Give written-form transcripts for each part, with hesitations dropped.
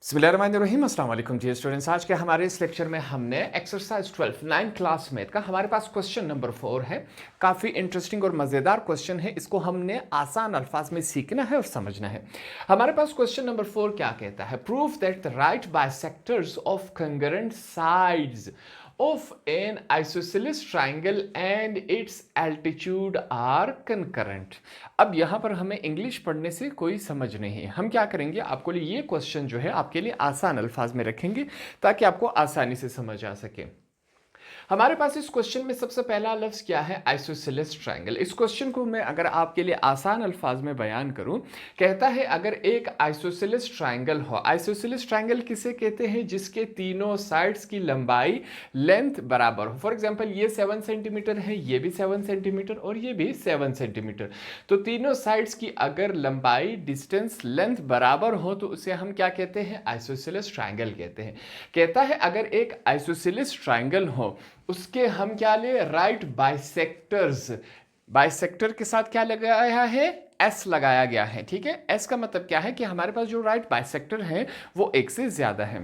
बिस्मिल्लाहिर्रहमानिर्रहीम, अस्सलाम वालेकुम डियर स्टूडेंट्स। आज के हमारे इस लेक्चर में हमने एक्सरसाइज 12 9 क्लास मैथ का हमारे पास क्वेश्चन नंबर 4 है। काफ़ी इंटरेस्टिंग और मज़ेदार क्वेश्चन है। इसको हमने आसान अल्फाज में सीखना है और समझना है। हमारे पास क्वेश्चन नंबर 4 क्या कहता है? Prove that the right bisectors of concurrent sides of an isosceles triangle and its altitude are concurrent। अब यहां पर हमें इंग्लिश पढ़ने से कोई समझ नहीं है। हम क्या करेंगे, आपको लिए ये क्वेश्चन जो है आपके लिए आसान अल्फाज में रखेंगे ताकि आपको आसानी से समझ आ सके। हमारे पास इस क्वेश्चन में सबसे पहला लफ्ज क्या है? Isosceles triangle. इस क्वेश्चन को मैं अगर आपके लिए आसान अल्फाज में बयान करूं, कहता है अगर एक आइसोसेलेस ट्रायंगल हो। आइसोसेलेस ट्रायंगल किसे कहते हैं? जिसके तीनों साइड्स की लंबाई लेंथ बराबर हो। फॉर एग्जांपल ये 7 सेंटीमीटर है, ये भी 7 सेंटीमीटर और ये भी 7 सेंटीमीटर। तो तीनों साइड्स की अगर लंबाई डिस्टेंस लेंथ बराबर हो तो उसे हम क्या कहते हैं? आइसोसेलेस ट्रायंगल कहते हैं। कहता है अगर एक आइसोसेलेस ट्रायंगल हो उसके हम क्या ले? Right bisectors. बाइसेक्टर के साथ क्या लगाया है? एस लगाया गया है। ठीक है, एस का मतलब क्या है कि हमारे पास जो राइट बाइसेक्टर है वो एक से ज्यादा है।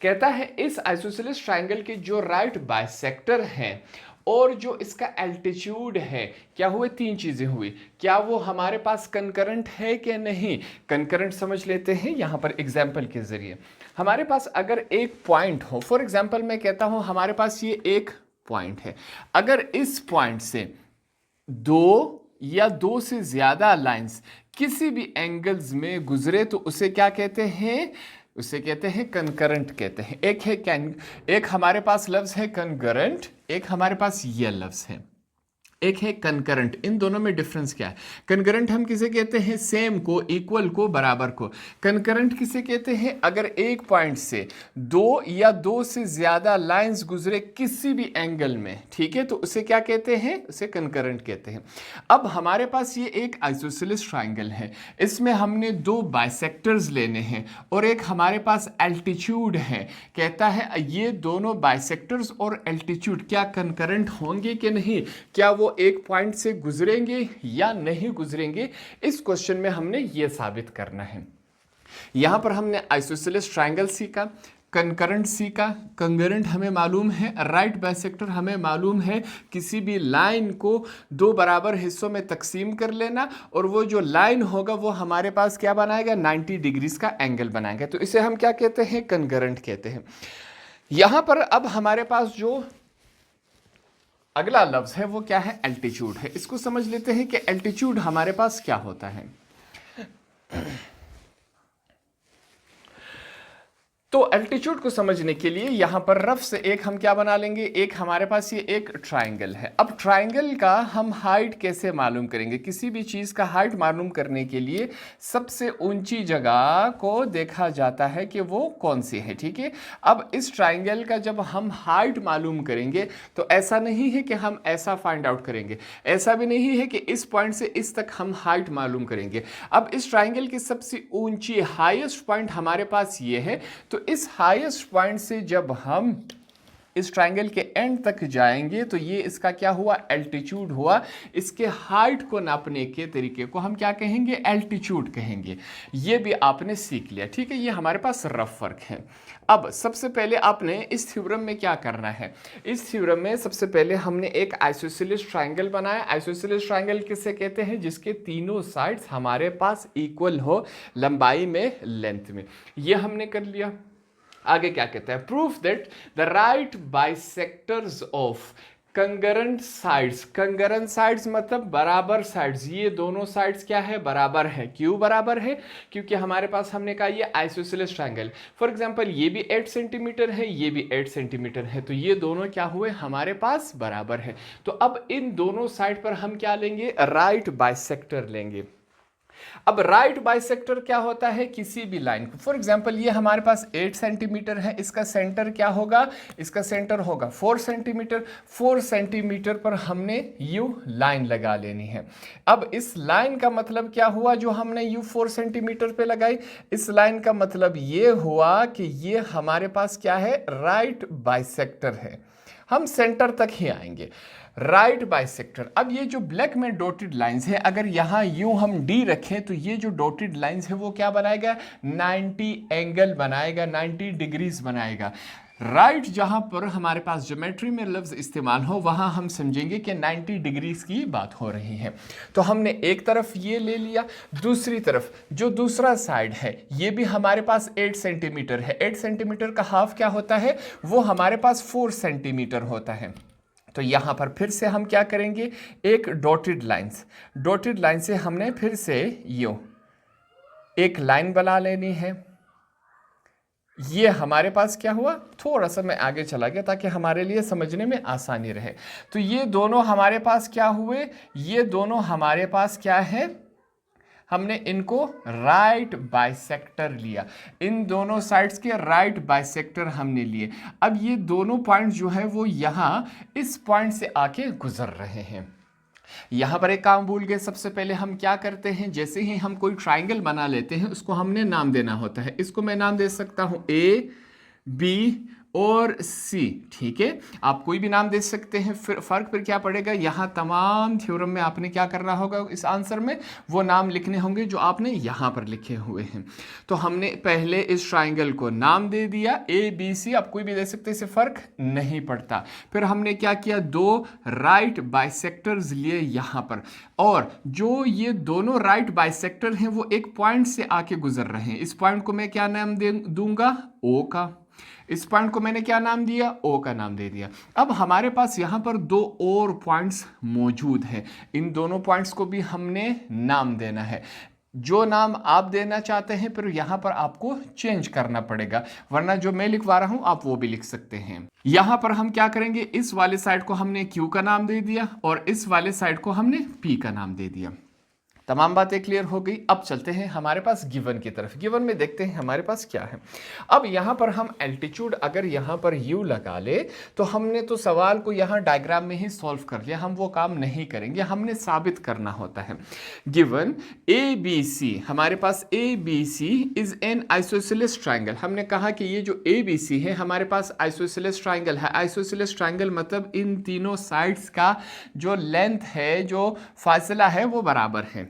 कहता है इस आइसोसेलेस ट्रायंगल के जो राइट बाइसेक्टर हैं और जो इसका एल्टीट्यूड है, क्या हुए? तीन चीजें हुई। क्या वो हमारे पास कंकरेंट है कि नहीं? कंकरेंट समझ लेते हैं यहां पर एग्जाम्पल के जरिए। हमारे पास अगर एक पॉइंट हो, फॉर एग्जाम्पल मैं कहता हूं हमारे पास ये एक पॉइंट है। अगर इस पॉइंट से दो या दो से ज्यादा लाइंस किसी भी एंगल्स में गुजरे तो उसे क्या कहते हैं? उसे कहते हैं कंकरेंट कहते हैं। एक हमारे पास लफ्ज है कंकरेंट, एक हमारे पास ये लफ्ज है, एक है कंकरेंट। इन दोनों में डिफरेंस क्या है? कंकरेंट हम किसे कहते हैं? सेम को, इक्वल को, बराबर को। कंकरेंट किसे कहते हैं? अगर एक पॉइंट से दो या दो से ज्यादा लाइंस गुजरे किसी भी एंगल में, ठीक है, तो उसे क्या कहते हैं? उसे कंकरेंट कहते हैं। अब हमारे पास ये एक आइसोसेलेस ट्रायंगल है, इसमें हमने दो बाइसेक्टर्स लेने हैं और एक हमारे पास एल्टीट्यूड है। कहता है ये दोनों बाइसेक्टर्स और एल्टीट्यूड क्या कंकरेंट होंगे कि नहीं? क्या वो एक पॉइंट से गुजरेंगे या नहीं गुजरेंगे? इस क्वेश्चन में हमने ये साबित करना है। यहां पर हमने आइसोसेलेस ट्रायंगल सीखा, कंकरेंट सीखा। कंकरेंट हमें मालूम है, राइट बाइसेक्टर हमें मालूम है। किसी भी लाइन को दो बराबर हिस्सों में तकसीम कर लेना और वो जो लाइन होगा वो हमारे पास क्या बनाएगा? 90 डिग्रीज का एंगल बनाएगा। तो इसे हम क्या कहते हैं? कंकरेंट कहते हैं। यहां पर अब हमारे पास जो अगला लफ्ज है वो क्या है? एल्टीट्यूड है। इसको समझ लेते हैं कि एल्टीट्यूड हमारे पास क्या होता है। तो एल्टीट्यूड को समझने के लिए यहां पर रफ से एक हम क्या बना लेंगे? एक हमारे पास ये एक ट्रायंगल है। अब ट्रायंगल का हम हाइट कैसे मालूम करेंगे? किसी भी चीज का हाइट मालूम करने के लिए सबसे ऊंची जगह को देखा जाता है कि वो कौन सी है। ठीक है, अब इस ट्रायंगल का जब हम हाइट मालूम करेंगे तो ऐसा नहीं है कि हम ऐसा फाइंड आउट करेंगे, ऐसा भी नहीं है कि इस पॉइंट से इस तक हम हाइट मालूम करेंगे। अब इस ट्रायंगल की सबसे ऊंची हाईएस्ट पॉइंट हमारे पास ये है। तो इस हाईएस्ट पॉइंट से जब हम इस ट्रायंगल के एंड तक जाएंगे तो ये इसका क्या हुआ? एल्टीट्यूड हुआ। इसके हाइट को नापने के तरीके को हम क्या कहेंगे? एल्टीट्यूड कहेंगे। ये भी आपने सीख लिया। ठीक है, ये हमारे पास रफ वर्क है। अब सबसे पहले आपने इस थ्योरम में क्या करना है? इस थ्योरम में सबसे पहले हमने एक आइसोसेलेस ट्रायंगल बनाया। आइसोसेलेस ट्रायंगल किसे कहते हैं? जिसके तीनों साइड्स हमारे पास इक्वल हो लंबाई में, लेंथ में। ये हमने कर लिया। आगे क्या कहता है? Proof that the right bisectors of concurrent sides. Concurrent sides मतलब बराबर साइड्स। ये दोनों साइड्स क्या है? बराबर है। क्यों बराबर है? क्योंकि हमारे पास हमने कहा ये आइसोसेलेस ट्रायंगल। फॉर एग्जांपल ये भी 8 सेंटीमीटर है, ये भी 8 सेंटीमीटर है, तो ये दोनों क्या हुए? हमारे पास बराबर है। तो अब इन दोनों साइड पर हम क्या लेंगे? राइट बाइसेक्टर लेंगे। अब राइट बाइसेक्टर क्या होता है? किसी भी लाइन को, फॉर एग्जांपल ये हमारे पास 8 सेंटीमीटर है, इसका सेंटर क्या होगा? इसका सेंटर होगा 4 सेंटीमीटर। 4 सेंटीमीटर पर हमने यू लाइन लगा लेनी है। अब इस लाइन का मतलब क्या हुआ जो हमने यू 4 सेंटीमीटर पे लगाई? इस लाइन का मतलब ये हुआ कि ये हमारे पास क्या है? राइट बाइसेक्टर है। हम सेंटर तक ही आएंगे। राइट बाइसेक्टर, अब ये जो ब्लैक में डॉटेड लाइंस है, अगर यहाँ यूं हम डी रखें तो ये जो डॉटेड लाइंस है वो क्या बनाएगा, 90 एंगल बनाएगा, 90 डिग्रीज बनाएगा। राइट जहां पर हमारे पास ज्योमेट्री में लफ्ज इस्तेमाल हो वहां हम समझेंगे कि 90 डिग्रीज की बात हो रही है। तो हमने एक तरफ ये ले लिया, दूसरी तरफ जो दूसरा साइड है ये भी हमारे पास 8 सेंटीमीटर है। 8 सेंटीमीटर का हाफ क्या होता है, वो हमारे पास 4 सेंटीमीटर होता है। तो यहां पर फिर से हम क्या करेंगे, एक डॉटेड लाइन से हमने फिर से यूं एक लाइन बना लेनी है। ये हमारे पास क्या हुआ, थोड़ा सा मैं आगे चला गया ताकि हमारे लिए समझने में आसानी रहे। तो ये दोनों हमारे पास क्या हुए, ये दोनों हमारे पास क्या है, हमने इनको राइट बाइसेक्टर लिया, इन दोनों साइड्स के राइट बाइसेक्टर हमने लिए। अब ये दोनों पॉइंट जो है वो यहाँ इस पॉइंट से आके गुजर रहे हैं। यहां पर एक काम भूल गए, सबसे पहले हम क्या करते हैं, जैसे ही हम कोई ट्राइंगल बना लेते हैं उसको हमने नाम देना होता है। इसको मैं नाम दे सकता हूं ए, बी और सी, ठीक है, आप कोई भी नाम दे सकते हैं। फिर फर्क फिर क्या पड़ेगा, यहाँ तमाम थ्योरम में आपने क्या करना होगा, इस आंसर में वो नाम लिखने होंगे जो आपने यहाँ पर लिखे हुए हैं। तो हमने पहले इस ट्राइंगल को नाम दे दिया ए बी सी, आप कोई भी दे सकते हैं, इससे फर्क नहीं पड़ता। फिर हमने क्या किया, दो राइट बाइसेक्टर्स लिए यहाँ पर, और जो ये दोनों राइट बाइसेक्टर हैं वो एक पॉइंट से आके गुजर रहे हैं। इस पॉइंट को मैं क्या नाम दूंगा, ओ का। इस पॉइंट को मैंने क्या नाम दिया, ओ का नाम दे दिया। अब हमारे पास यहां पर दो और पॉइंट्स मौजूद हैं, इन दोनों पॉइंट्स को भी हमने नाम देना है। जो नाम आप देना चाहते हैं फिर यहां पर आपको चेंज करना पड़ेगा, वरना जो मैं लिखवा रहा हूं आप वो भी लिख सकते हैं। यहां पर हम क्या करेंगे, इस वाले साइड को हमने क्यू का नाम दे दिया और इस वाले साइड को हमने पी का नाम दे दिया। तमाम बातें क्लियर हो गई। अब चलते हैं हमारे पास गिवन की तरफ। गिवन में देखते हैं हमारे पास क्या है। अब यहाँ पर हम एल्टीट्यूड अगर यहाँ पर u लगा ले तो हमने तो सवाल को यहाँ डायग्राम में ही सॉल्व कर लिया, हम वो काम नहीं करेंगे, हमने साबित करना होता है। गिवन ए बी सी, हमारे पास A B C is an isosceles triangle. हमने कहा कि ये जो ए बी सी है हमारे पास आइसोसेलेस ट्राइंगल है। आइसोसेलेस ट्राइंगल मतलब इन तीनों साइड्स का जो लेंथ है, जो फासला है वो बराबर है,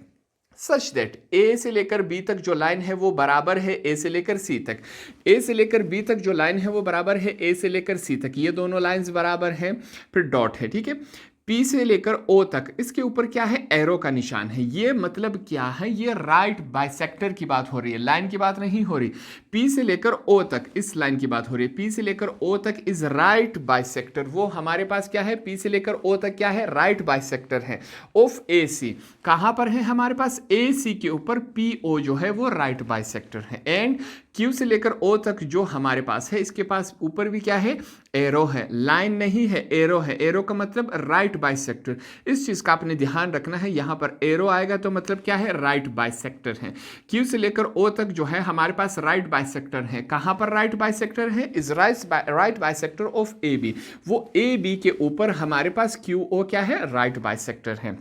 सच दैट ए से लेकर बी तक जो लाइन है वो बराबर है ए से लेकर सी तक। ए से लेकर बी तक जो लाइन है वो बराबर है ए से लेकर सी तक, ये दोनों लाइंस बराबर हैं। फिर डॉट है, ठीक है। पी से लेकर ओ तक, इसके ऊपर क्या है, एरो का निशान है। ये मतलब क्या है, ये राइट बाइसेक्टर की बात हो रही है, लाइन की बात नहीं हो रही। पी से लेकर ओ तक इस लाइन की बात हो रही है, पी से लेकर ओ तक इज राइट बाइसेक्टर। वो हमारे पास क्या है, पी से लेकर ओ तक क्या है, राइट बाइसेक्टर है ऑफ ए सी। कहां पर है हमारे पास, ए सी के ऊपर पी ओ जो है वो राइट बाइसेक्टर है। एंड क्यू से लेकर ओ तक जो हमारे पास है, इसके पास ऊपर भी क्या है, एरो है, लाइन नहीं है, एरो है। एरो का मतलब राइट बाइसेक्टर, इस चीज का आपने ध्यान रखना है। यहां पर एरो आएगा तो मतलब क्या है, राइट बाइसेक्टर है। क्यू से लेकर ओ तक जो है हमारे पास राइट बाइसेक्टर है। कहां पर राइट बाइसेक्टर है, is right bisector of A B. वो ए बी के ऊपर हमारे पास क्यू ओ क्या है, राइट बाइसेक्टर है।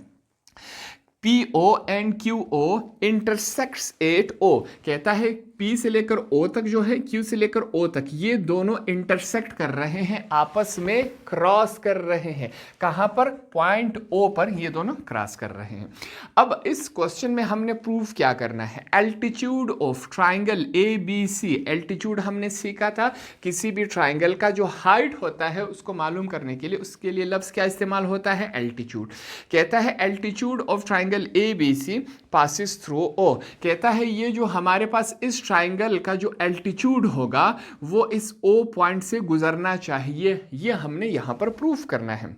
PO and QO intersects at O, कहता है P से लेकर O तक जो है, Q से लेकर O तक, ये दोनों इंटरसेक्ट कर रहे हैं, आपस में क्रॉस कर रहे हैं। कहां पर, पॉइंट O पर ये दोनों क्रॉस कर रहे हैं। अब इस क्वेश्चन में हमने प्रूफ क्या करना है, altitude of triangle ABC। Altitude हमने सीखा था, किसी भी ट्राइंगल का जो हाइट होता है उसको मालूम करने के लिए उसके लिए लफ्ज क्या इस्तेमाल होता है, एल्टीट्यूड। कहता है altitude of triangle ABC passes through O, कहता है ये जो हमारे पास इस ट्राइंगल का जो एल्टीट्यूड होगा वो इस O पॉइंट से गुजरना चाहिए, ये हमने यहां पर प्रूफ करना है।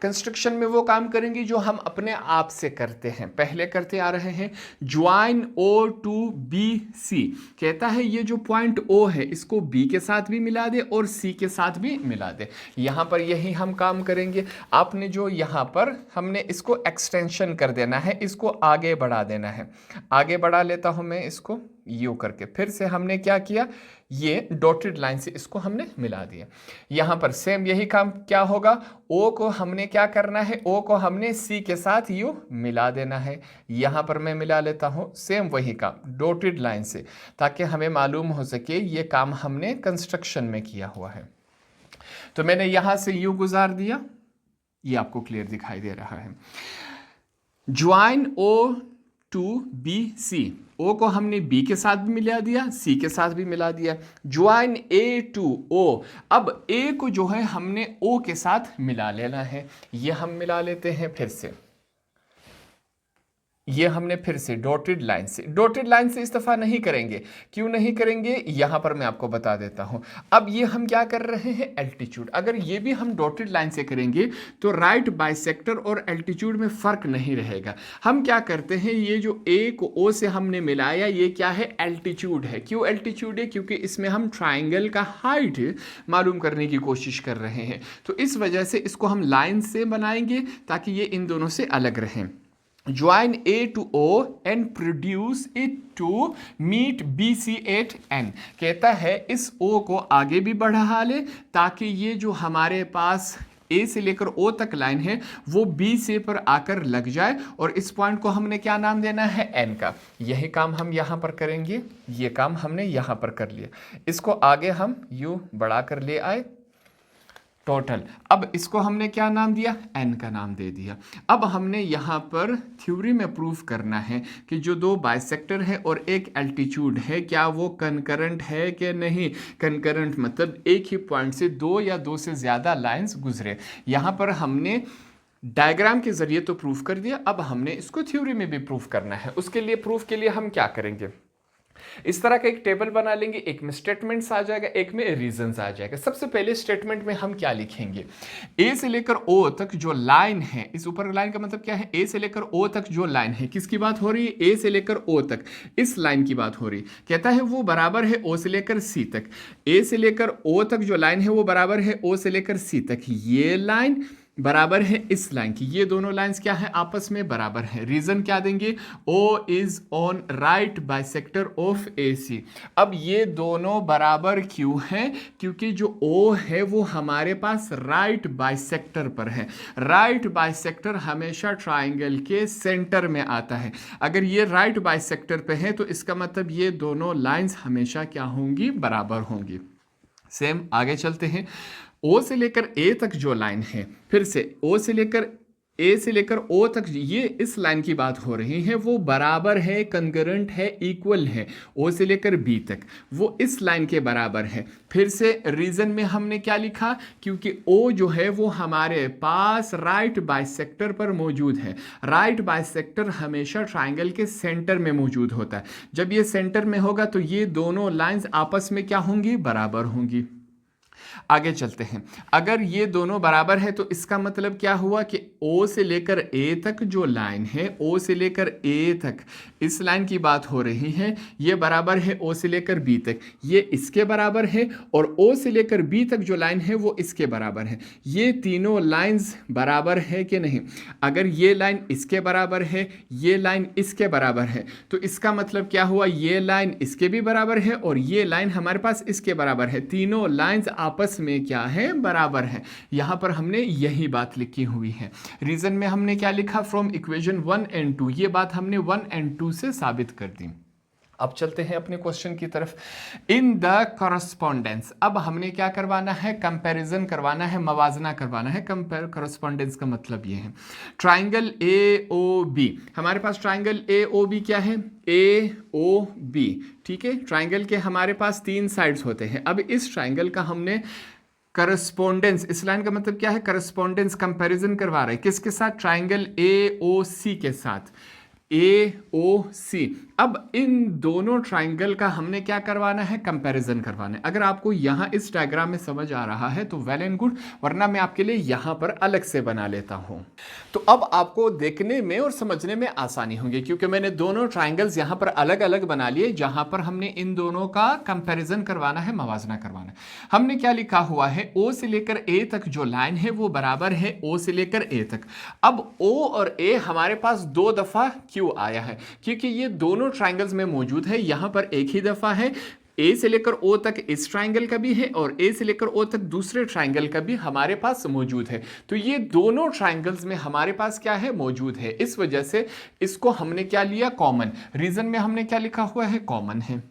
कंस्ट्रक्शन में वो काम करेंगे जो हम अपने आप से करते हैं, पहले करते आ रहे हैं। ज्वाइन O टू BC, कहता है ये जो पॉइंट O है इसको B के साथ भी मिला दे और C के साथ भी मिला दे। यहां पर यही हम काम करेंगे। आपने जो यहां पर हमने इसको एक्सटेंशन कर देना है, इसको आगे बढ़ा देना है। आगे बढ़ा लेता हूं मैं इसको यू करके, फिर से हमने क्या किया, ये डॉटेड लाइन से इसको हमने मिला दिया। यहां पर सेम यही काम क्या होगा, ओ को हमने क्या करना है, ओ को हमने सी के साथ यू मिला देना है। यहां पर मैं मिला लेता हूं, सेम वही काम डॉटेड लाइन से, ताकि हमें मालूम हो सके ये काम हमने कंस्ट्रक्शन में किया हुआ है। तो मैंने यहां से यू गुजार दिया, ये आपको क्लियर दिखाई दे रहा है। Join O to B C, O को हमने बी के साथ भी मिला दिया, सी के साथ भी मिला दिया। ज्वाइन ए टू ओ, अब ए को जो है हमने ओ के साथ मिला लेना है, ये हम मिला लेते हैं फिर से, ये हमने फिर से डॉटेड लाइन से, डॉटेड लाइन से इस दफा नहीं करेंगे, क्यों नहीं करेंगे यहां पर मैं आपको बता देता हूं। अब ये हम क्या कर रहे हैं, एल्टीट्यूड, अगर ये भी हम डॉटेड लाइन से करेंगे तो राइट बाइसेक्टर और एल्टीट्यूड में फर्क नहीं रहेगा। हम क्या करते हैं, ये जो ए को ओ से हमने मिलाया, ये क्या है, एल्टीट्यूड है। क्यों एल्टीट्यूड है, क्योंकि इसमें हम ट्राइंगल का हाइट मालूम करने की कोशिश कर रहे हैं, तो इस वजह से इसको हम लाइन से बनाएंगे ताकि ये इन दोनों से अलग रहें। Join A to O and produce it to meet BC at N, कहता है इस O को आगे भी बढ़ा ले ताकि ये जो हमारे पास A से लेकर O तक लाइन है वो B से पर आकर लग जाए, और इस पॉइंट को हमने क्या नाम देना है, N का। यही काम हम यहाँ पर करेंगे, ये काम हमने यहाँ पर कर लिया, इसको आगे हम U बढ़ा कर ले आए टोटल। अब इसको हमने क्या नाम दिया, n का नाम दे दिया। अब हमने यहाँ पर थ्योरी में प्रूफ करना है कि जो दो बाइसेक्टर है और एक एल्टीट्यूड है, क्या वो कंकरेंट है कि नहीं। कंकरेंट मतलब एक ही पॉइंट से दो या दो से ज़्यादा लाइंस गुजरे। यहाँ पर हमने डायग्राम के जरिए तो प्रूफ कर दिया, अब हमने इसको थ्योरी में भी प्रूफ करना है। उसके लिए प्रूफ के लिए हम क्या करेंगे, इस तरह का एक टेबल बना लेंगे, एक में स्टेटमेंट्स आ जाएगा, एक में रीजंस आ जाएगा। सबसे पहले स्टेटमेंट में हम क्या लिखेंगे, ए से लेकर ओ तक जो लाइन है, इस ऊपर लाइन का मतलब क्या है, ए से लेकर ओ तक जो लाइन है, किसकी बात हो रही है, ए से लेकर ओ तक, इस लाइन की बात हो रही। कहता है वो बराबर है ओ से लेकर सी तक। ए से लेकर ओ तक जो लाइन है वो बराबर है ओ से लेकर सी तक, ये लाइन बराबर है इस लाइन की। ये दोनों लाइंस क्या है, आपस में बराबर है। रीजन क्या देंगे, O is on right bisector of AC। अब ये दोनों बराबर क्यों हैं, क्योंकि जो O है वो हमारे पास राइट बाइसेक्टर पर है। राइट बाइसेक्टर हमेशा ट्राइंगल के सेंटर में आता है। अगर ये राइट बाइसेक्टर पे है तो इसका मतलब ये दोनों लाइंस हमेशा क्या होंगी, बराबर होंगी। सेम आगे चलते हैं, ओ से लेकर ए तक जो लाइन है, फिर से ओ से लेकर ए से लेकर ओ तक, ये इस लाइन की बात हो रही है, वो बराबर है, कंकरेंट है, इक्वल है। ओ से लेकर बी तक वो इस लाइन के बराबर है। फिर से रीजन में हमने क्या लिखा, क्योंकि ओ जो है वो हमारे पास राइट बाइसेक्टर पर मौजूद है। राइट बाइसेक्टर हमेशा ट्राइंगल के सेंटर में मौजूद होता है। जब ये सेंटर में होगा तो ये दोनों लाइंस आपस में क्या होंगी, बराबर होंगी। आगे चलते हैं, अगर ये दोनों बराबर है तो इसका मतलब क्या हुआ कि O से लेकर A तक जो लाइन है, O से लेकर A तक इस लाइन की बात हो रही है, ये बराबर है O से लेकर B तक, ये इसके बराबर है, और O से लेकर B तक जो लाइन है वो इसके बराबर है। ये तीनों लाइंस बराबर है कि नहीं। अगर ये लाइन इसके बराबर है, ये लाइन इसके बराबर है, तो इसका मतलब क्या हुआ, ये लाइन इसके भी बराबर है और ये लाइन हमारे पास इसके बराबर है। तीनों लाइंस आपस में क्या है, बराबर है। यहां पर हमने यही बात लिखी हुई है। रीजन में हमने क्या लिखा, फ्रॉम इक्वेशन 1 एंड 2, ये बात हमने 1 एंड 2 से साबित कर दी। अब चलते हैं अपने क्वेश्चन की तरफ। इन द करस्पॉन्डेंस, अब हमने क्या करवाना है, कंपैरिजन करवाना है, मवाजना करवाना है। कंपेयर करस्पॉन्डेंस का मतलब ये है, ट्राइंगल AOB, हमारे पास ट्राइंगल AOB क्या है, AOB, ठीक है। ट्राइंगल के हमारे पास 3 साइड्स होते हैं। अब इस ट्राइंगल का हमने करस्पॉन्डेंस, इस लाइन का मतलब क्या है, करस्पॉन्डेंस, कंपैरिजन करवा रहे हैं किसके साथ, ट्राइंगल AOC के साथ, AOC। अब इन दोनों ट्राइंगल का हमने क्या करवाना है, कंपैरिजन करवाना है। अगर आपको यहाँ इस डायग्राम में समझ आ रहा है तो वेल एंड गुड, वरना मैं आपके लिए यहाँ पर अलग से बना लेता हूँ। तो अब आपको देखने में और समझने में आसानी होगी, क्योंकि मैंने दोनों ट्राइंगल्स यहाँ पर अलग अलग बना लिए, जहाँ पर हमने इन दोनों का कंपैरिजन करवाना है, मवाजना करवाना है। हमने क्या लिखा हुआ है, O से लेकर A तक जो लाइन है वो बराबर है O से लेकर A तक। अब O और A हमारे पास 2 दफा क्यों आया है, क्योंकि ये दोनों ट्राइंगल्स में मौजूद है। यहां पर एक ही दफा है, A से लेकर O तक इस ट्राइंगल का भी है और A से लेकर O तक दूसरे ट्राइंगल का भी हमारे पास मौजूद है। तो ये दोनों ट्राइंगल्स में हमारे पास क्या है, मौजूद है। इस वजह से इसको हमने क्या लिया, कॉमन। रीजन में हमने क्या लिखा हुआ है, कॉमन है।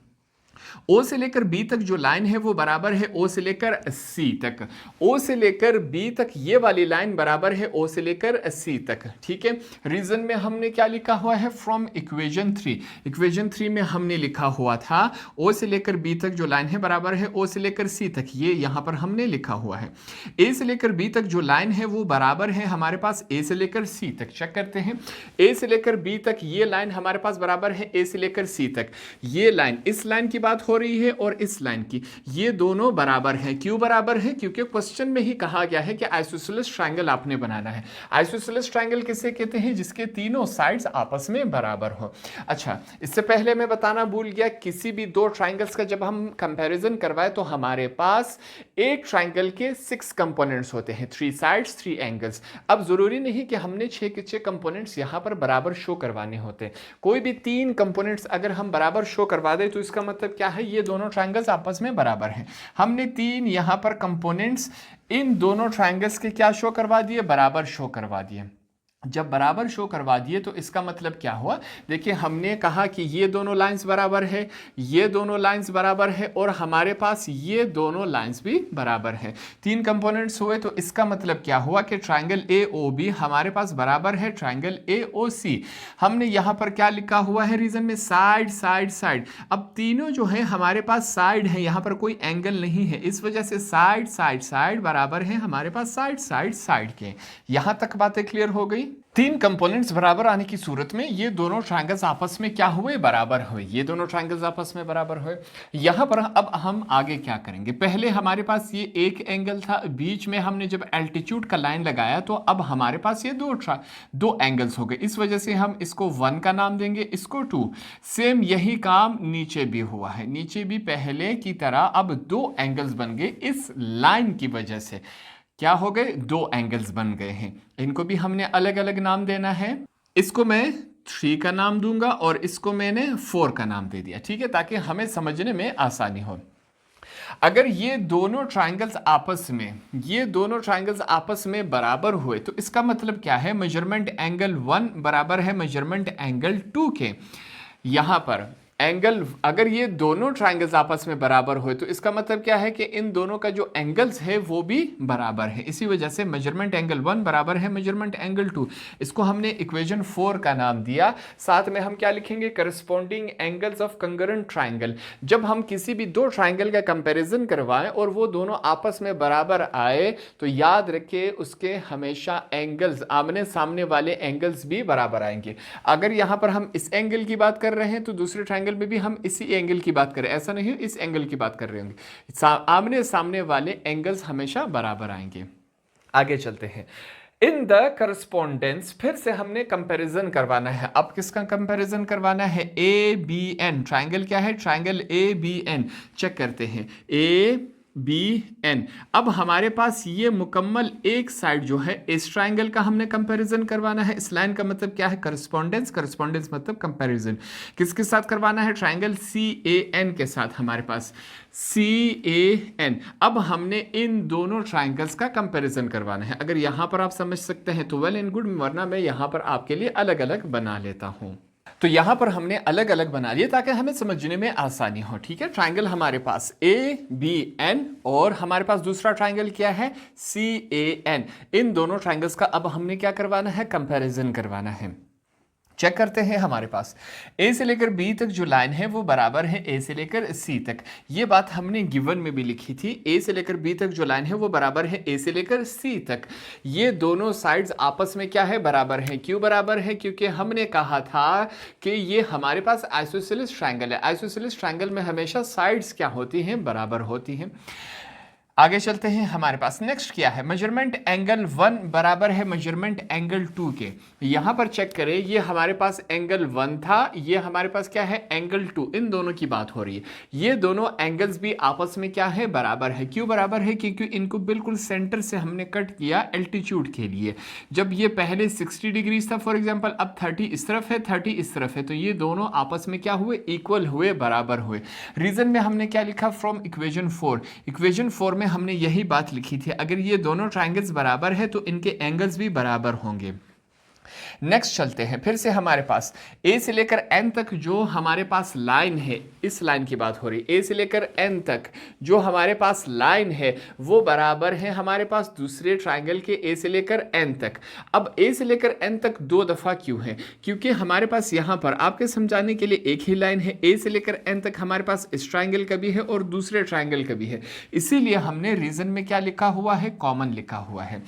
ओ से लेकर बी तक जो लाइन है वो बराबर है ओ से लेकर सी तक। ओ से लेकर बी तक ये वाली लाइन बराबर है ओ से लेकर सी तक। ठीक है, रीजन में हमने क्या लिखा हुआ है, फ्रॉम इक्वेशन 3। इक्वेशन 3 में हमने लिखा हुआ था ओ से लेकर बी तक जो लाइन है बराबर है ओ से लेकर सी तक, ये यहां पर हमने लिखा हुआ है। ए से लेकर बी तक जो लाइन है वो बराबर है हमारे पास ए से लेकर सी तक। चेक करते हैं, ए से लेकर बी तक ये लाइन हमारे पास बराबर है ए से लेकर सी तक। ये लाइन, इस लाइन की बात हो रही है और इस लाइन की, ये दोनों बराबर है। क्यों बराबर है? क्योंकि क्वेश्चन में ही कहा गया है कि आइसोसेलेस ट्रायंगल आपने बनाना है। आइसोसेलेस ट्रायंगल किसे कहते हैं? जिसके तीनों साइड्स आपस में बराबर हो। अच्छा, इससे पहले मैं बताना भूल गया, किसी भी दो ट्रायंगल्स का जब हम कंपैरिजन करवाए तो हमारे पास एक ट्रायंगल के 6 कंपोनेंट्स होते हैं, 3 साइड्स 3 एंगल्स। अब जरूरी नहीं कि हमने 6 के 6 कंपोनेंट्स यहां पर बराबर शो करवाने होते। कोई भी 3 कंपोनेंट्स अगर हम बराबर शो करवा दे तो इसका मतलब क्या है, ये दोनों ट्रायंगल्स आपस में बराबर हैं। हमने 3 यहां पर कंपोनेंट्स इन दोनों ट्रायंगल्स के क्या शो करवा दिए, बराबर शो करवा दिए। जब बराबर शो करवा दिए तो इसका मतलब क्या हुआ, देखिए हमने कहा कि ये दोनों लाइंस बराबर है, ये दोनों लाइंस बराबर है और हमारे पास ये दोनों लाइंस भी बराबर है। 3 कंपोनेंट्स हुए तो इसका मतलब क्या हुआ कि ट्रायंगल ए ओ बी हमारे पास बराबर है ट्रायंगल ए ओ सी। हमने यहां पर क्या लिखा हुआ है रीजन में, साइड साइड साइड। अब तीनों जो है हमारे पास साइड है, यहां पर कोई एंगल नहीं है, इस वजह से साइड साइड साइड बराबर है हमारे पास साइड साइड साइड के। यहां तक बातें क्लियर हो गई। 3 कंपोनेंट्स बराबर आने की सूरत में ये दोनों ट्रायंगल्स आपस में क्या हुए, बराबर हुए। ये दोनों ट्रायंगल्स आपस में बराबर हुए। यहां पर अब हम आगे क्या करेंगे, पहले हमारे पास ये एक एंगल था, बीच में हमने जब एल्टीट्यूड का लाइन लगाया तो अब हमारे पास ये दो एंगल्स हो गए। इस वजह से हम इसको 1 का नाम देंगे, इसको 2। सेम यही काम नीचे भी हुआ है, नीचे भी पहले की तरह अब 2 एंगल्स बन गए इस लाइन की वजह से। क्या हो गए, 2 एंगल्स बन गए हैं। इनको भी हमने अलग अलग नाम देना है। इसको मैं 3 का नाम दूंगा और इसको मैंने 4 का नाम दे दिया, ठीक है, ताकि हमें समझने में आसानी हो। अगर ये दोनों ट्रायंगल्स आपस में बराबर हुए तो इसका मतलब क्या है, मेजरमेंट एंगल 1 बराबर है मेजरमेंट एंगल 2 के। यहां पर एंगल, अगर ये दोनों ट्रायंगल्स आपस में बराबर हुए तो इसका मतलब क्या है कि इन दोनों का जो एंगल्स है वो भी बराबर है। इसी वजह से मेजरमेंट एंगल 1 बराबर है मेजरमेंट एंगल 2। इसको हमने इक्वेशन 4 का नाम दिया। साथ में हम क्या लिखेंगे, corresponding angles of concurrent triangle. जब हम किसी भी 2 ट्रायंगल का कंपैरिजन करवाएं और वो दोनों आपस में बराबर आए तो याद रखिए उसके हमेशा एंगल्स, आमने सामने वाले एंगल्स भी बराबर आएंगे। अगर यहां पर हम इस एंगल की बात कर रहे हैं तो दूसरे ट्रायंगल में भी हम इसी एंगल की बात करें, ऐसा नहीं इस एंगल की बात कर रहे होंगे। आमने सामने वाले एंगल्स हमेशा बराबर आएंगे। आगे चलते हैं। इन द करस्पॉन्डेंस, फिर से हमने कंपैरिजन करवाना है। अब किसका कंपैरिजन करवाना है, ए बी एन। ट्रायंगल क्या है, triangle A B N. Check करते हैं, ए बी एन। अब हमारे पास ये मुकम्मल एक साइड जो है इस ट्रायंगल का हमने कंपैरिजन करवाना है। इस लाइन का मतलब क्या है, करस्पॉन्डेंस। करस्पॉन्डेंस मतलब कंपैरिजन। किसके साथ करवाना है, ट्रायंगल सी ए एन के साथ। हमारे पास सी ए एन। अब हमने इन दोनों ट्रायंगल्स का कंपैरिजन करवाना है। अगर यहां पर आप समझ सकते हैं तो वेल एंड गुड, वरना मैं यहां पर आपके लिए अलग अलग बना लेता हूं। तो यहां पर हमने अलग अलग बना लिए ताकि हमें समझने में आसानी हो, ठीक है। ट्रायंगल हमारे पास ए बी एन और हमारे पास दूसरा ट्रायंगल क्या है, सी ए एन। इन दोनों ट्रायंगल्स का अब हमने क्या करवाना है, कंपैरिजन करवाना है। चेक करते हैं, हमारे पास ए से लेकर बी तक जो लाइन है वो बराबर है ए से लेकर सी तक। ये बात हमने गिवन में भी लिखी थी, ए से लेकर बी तक जो लाइन है वो बराबर है ए से लेकर सी तक। ये दोनों साइड्स आपस में क्या है, बराबर है। क्यों बराबर है, क्योंकि हमने कहा था कि ये हमारे पास आइसोसेलेस ट्रायंगल है। आइसोसेलेस ट्रायंगल में हमेशा साइड्स क्या होती हैं, बराबर होती हैं। आगे चलते हैं, हमारे पास नेक्स्ट क्या है, मेजरमेंट एंगल 1 बराबर है मेजरमेंट एंगल 2 के। यहां पर चेक करें, ये हमारे पास एंगल 1 था, ये हमारे पास क्या है, एंगल 2। इन दोनों की बात हो रही है। ये दोनों एंगल्स भी आपस में क्या है, बराबर है। क्यों बराबर है, क्योंकि इनको बिल्कुल सेंटर से हमने कट किया एल्टीट्यूड के लिए। जब ये पहले 60 डिग्री था फॉर एग्जाम्पल, अब 30 इस तरफ है 30 इस तरफ है, तो ये दोनों आपस में क्या हुए, इक्वल हुए, बराबर हुए। रीजन में हमने क्या लिखा, फ्रॉम इक्वेशन 4। इक्वेशन 4 में हमने यही बात लिखी थी, अगर ये दोनों ट्रायंगल्स बराबर है तो इनके एंगल्स भी बराबर होंगे। नेक्स्ट चलते हैं, फिर से हमारे पास ए से लेकर एन तक जो हमारे पास लाइन है, इस लाइन की बात हो रही है, ए से लेकर एन तक जो हमारे पास लाइन है वो बराबर है हमारे पास दूसरे ट्राइंगल के ए से लेकर एन तक। अब ए से लेकर एन तक दो दफा क्यों है? क्योंकि हमारे पास यहां पर आपके समझाने के लिए एक ही लाइन है, ए से लेकर एन तक हमारे पास इस ट्राइंगल का भी है और दूसरे ट्राइंगल का भी है, इसीलिए हमने रीजन में क्या लिखा हुआ है? कॉमन लिखा हुआ है।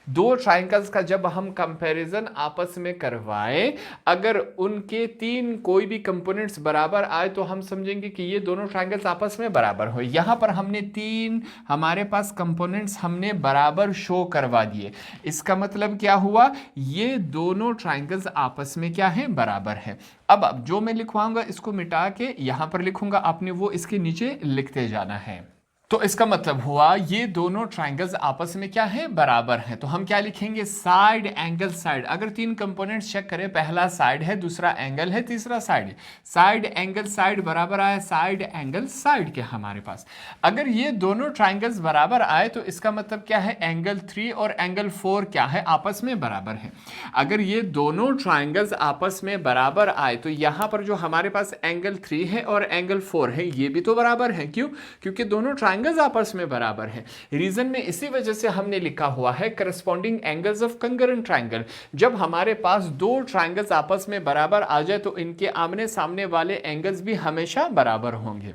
दो ट्राइंगल्स का जब हम कंपैरिजन आपस में करवाएं, अगर उनके तीन कोई भी कंपोनेंट्स बराबर आए तो हम समझेंगे कि ये दोनों ट्राइंगल्स आपस में बराबर हो। यहां पर हमने तीन हमारे पास कंपोनेंट्स हमने बराबर शो करवा दिए, इसका मतलब क्या हुआ? ये दोनों ट्राइंगल्स आपस में क्या है? बराबर है। अब जो मैं लिखवाऊंगा इसको मिटा के यहां पर लिखूंगा, आपने वो इसके नीचे लिखते जाना है। तो इसका मतलब हुआ ये दोनों ट्राइंगल्स आपस में क्या है? बराबर हैं। तो हम क्या लिखेंगे? Side angle side. अगर तीन कंपोनेंट्स चेक करें, पहला साइड है, दूसरा एंगल है, तीसरा साइड है, साइड एंगल साइड बराबर आया साइड एंगल साइड के हमारे पास। अगर ये दोनों ट्राइंगल्स बराबर आए तो इसका मतलब क्या है? एंगल 3 और एंगल 4 क्या है? आपस में बराबर है। अगर ये दोनों ट्राइंगल्स आपस में बराबर आए तो यहां पर जो हमारे पास एंगल 3 है और एंगल 4 है ये भी तो बराबर है। क्यों? क्योंकि दोनों ट्राइंगल्स आपस में बराबर है। रीजन में इसी वजह से हमने लिखा हुआ है corresponding angles of concurrent triangle. जब हमारे पास दो ट्राइंगल्स आपस में बराबर आ जाए तो इनके आमने सामने वाले एंगल्स भी हमेशा बराबर होंगे।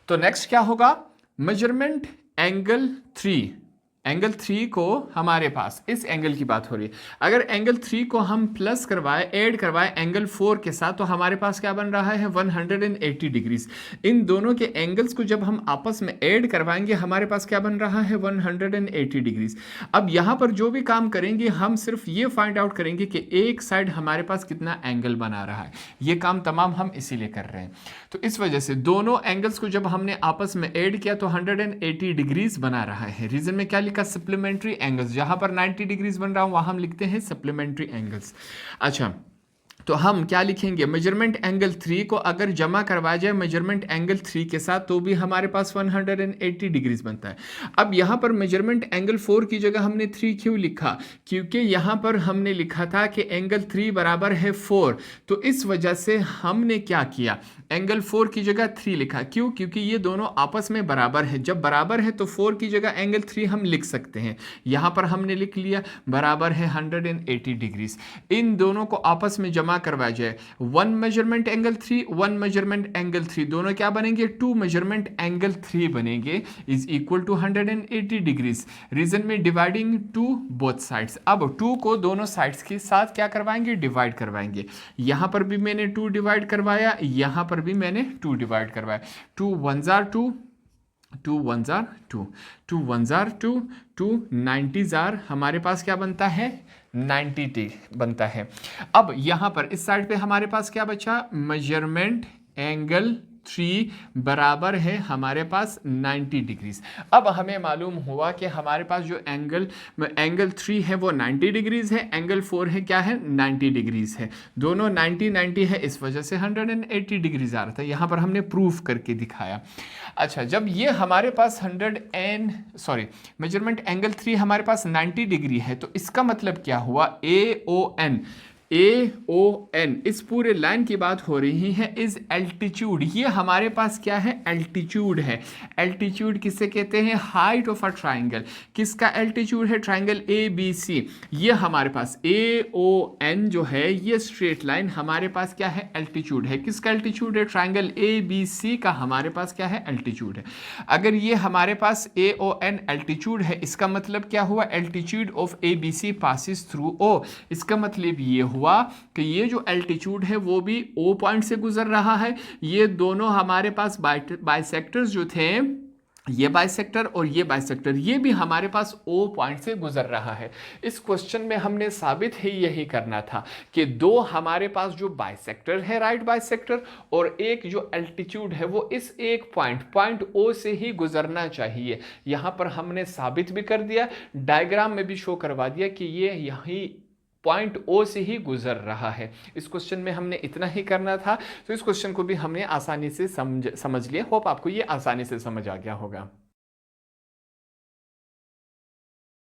तो नेक्स्ट क्या होगा? Measurement angle 3। एंगल 3 को हमारे पास इस एंगल की बात हो रही है, अगर एंगल 3 को हम प्लस करवाए, ऐड करवाए एंगल 4 के साथ तो हमारे पास क्या बन रहा है? 180 डिग्रीज। इन दोनों के एंगल्स को जब हम आपस में ऐड करवाएंगे हमारे पास क्या बन रहा है? 180 डिग्रीज। अब यहां पर जो भी काम करेंगे हम सिर्फ ये फाइंड आउट करेंगे कि एक साइड हमारे पास कितना एंगल बना रहा है। ये काम तमाम हम इसीलिए कर रहे हैं। तो इस वजह से दोनों एंगल्स को जब हमने आपस में ऐड किया तो 180 डिग्रीज बना रहा है। रीजन में क्या लिखा? Supplementary angles. जहां पर 90 डिग्रीज बन रहा हूं वहां हम लिखते हैं सप्लीमेंट्री एंगल्स। अच्छा, तो हम क्या लिखेंगे? मेजरमेंट एंगल 3 को अगर जमा करवाया जाए मेजरमेंट एंगल 3 के साथ तो भी हमारे पास 180 डिग्रीज बनता है। अब यहां पर मेजरमेंट एंगल 4 की जगह हमने 3 क्यों लिखा? क्योंकि यहां पर हमने लिखा था कि एंगल 3 बराबर है 4, तो इस वजह से हमने क्या किया? एंगल 4 की जगह 3 लिखा। क्यों? क्योंकि ये दोनों आपस में बराबर है। जब बराबर है तो 4 की जगह एंगल 3 हम लिख सकते हैं। यहां पर हमने लिख लिया बराबर है 180 डिग्रीज। इन दोनों को आपस में जमा करवाया जाए, 1 मेजरमेंट एंगल 3, 1 मेजरमेंट एंगल 3, दोनों क्या बनेंगे? 2 मेजरमेंट एंगल 3 बनेंगे, is equal to 180 degrees. Region में डिवाइडिंग टू बोथ साइड्स। अब 2 को दोनों साइड्स के साथ क्या करवाएंगे? डिवाइड करवाएंगे। यहां पर भी मैंने 2 डिवाइड करवाया, यहां पर भी मैंने 2 डिवाइड करवाया। 2 1 जार 2, 2 1 जार 2, 2 1 जार 2, 2 90 जार हमारे पास क्या बनता है? 90 बनता है। अब यहां पर इस साइड पे हमारे पास क्या बचा? मेजरमेंट एंगल 3 बराबर है हमारे पास 90 डिग्रीज। अब हमें मालूम हुआ कि हमारे पास जो एंगल 3 है वो 90 डिग्रीज है, एंगल 4 है क्या है? 90 डिग्रीज है। दोनों 90 है, इस वजह से 180 डिग्रीज आ रहा था। यहां पर हमने प्रूफ करके दिखाया। अच्छा, जब ये हमारे पास मेजरमेंट एंगल 3 हमारे पास 90 डिग्री है तो इसका मतलब क्या हुआ? AON इस पूरे लाइन की बात हो रही है, इज एल्टीट्यूड। ये हमारे पास क्या है? एल्टीट्यूड है। एल्टीट्यूड किसे कहते हैं? Height of a triangle. किसका एल्टीट्यूड है? Triangle ABC। ये हमारे पास AON जो है ये स्ट्रेट लाइन हमारे पास क्या है? एल्टीट्यूड है। किसका एल्टीट्यूड है? ट्राइंगल ABC का हमारे पास क्या है? एल्टीट्यूड है। अगर ये हमारे पास AON एल्टीट्यूड है, इसका मतलब क्या हुआ? Altitude of ABC passes through O। इसका मतलब ये हुआ कि ये जो एल्टीट्यूड है वो भी O पॉइंट से गुजर रहा है। ये दोनों हमारे पास बाइसेक्टर्स जो थे, ये बाइसेक्टर और ये बाइसेक्टर, ये भी हमारे पास O पॉइंट से गुजर रहा है। इस क्वेश्चन में हमने साबित ही यही करना था कि दो हमारे पास जो बाइसेक्टर है, राइट बाइसेक्टर, और एक जो एल्टीट्यूड है वो इस एक पॉइंट O से ही गुजरना चाहिए। यहां पर हमने साबित भी कर दिया, डायग्राम में भी शो करवा दिया कि ये यही पॉइंट O से ही गुजर रहा है। इस क्वेश्चन में हमने इतना ही करना था, तो इस क्वेश्चन को भी हमने आसानी से समझ लिया। होप आपको ये आसानी से समझ आ गया होगा।